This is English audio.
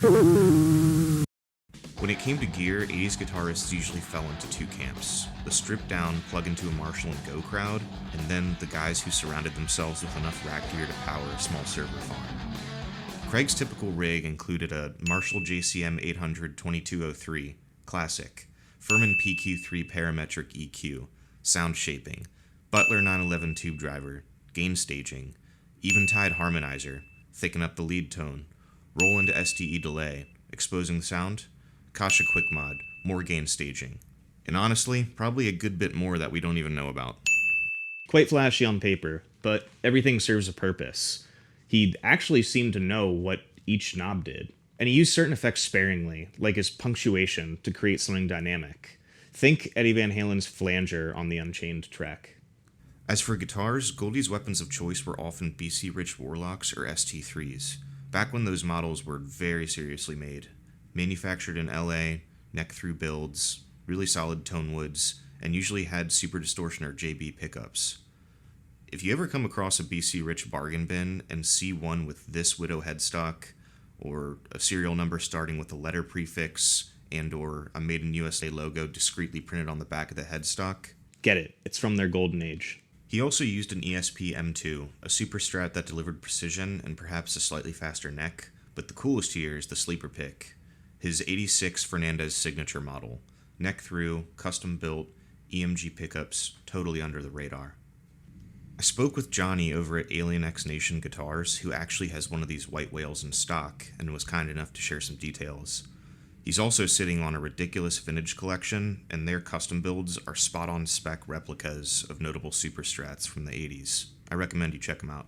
When it came to gear, 80s guitarists usually fell into two camps: the stripped down, plug into a Marshall and go crowd, and then the guys who surrounded themselves with enough rack gear to power a small server farm. Craig's typical rig included a Marshall JCM 800 2203 Classic, Furman PQ3 parametric EQ, sound shaping, Butler 911 tube driver, gain staging, Eventide harmonizer, thicken up the lead tone, roll into STE delay, exposing the sound, Kasha quick mod, more gain staging, and honestly, probably a good bit more that we don't even know about. Quite flashy on paper, but everything serves a purpose. He actually seemed to know what each knob did, and he used certain effects sparingly, like his punctuation, to create something dynamic. Think Eddie Van Halen's flanger on the Unchained track. As for guitars, Goldy's weapons of choice were often BC Rich Warlocks or ST3s, back when those models were very seriously made. Manufactured in LA, neck-through builds, really solid tone woods, and usually had Super Distortion or JB pickups. If you ever come across a BC Rich bargain bin and see one with this Widow headstock, or a serial number starting with a letter prefix, and or a Made in USA logo discreetly printed on the back of the headstock, get it, it's from their golden age. He also used an ESP M2, a super strat that delivered precision and perhaps a slightly faster neck, but the coolest here is the sleeper pick. His 86 Fernandez signature model, neck through, custom built, EMG pickups, totally under the radar. I spoke with Johnny over at Alien X Nation Guitars, who actually has one of these white whales in stock, and was kind enough to share some details. He's also sitting on a ridiculous vintage collection, and their custom builds are spot-on spec replicas of notable super strats from the 80s. I recommend you check them out.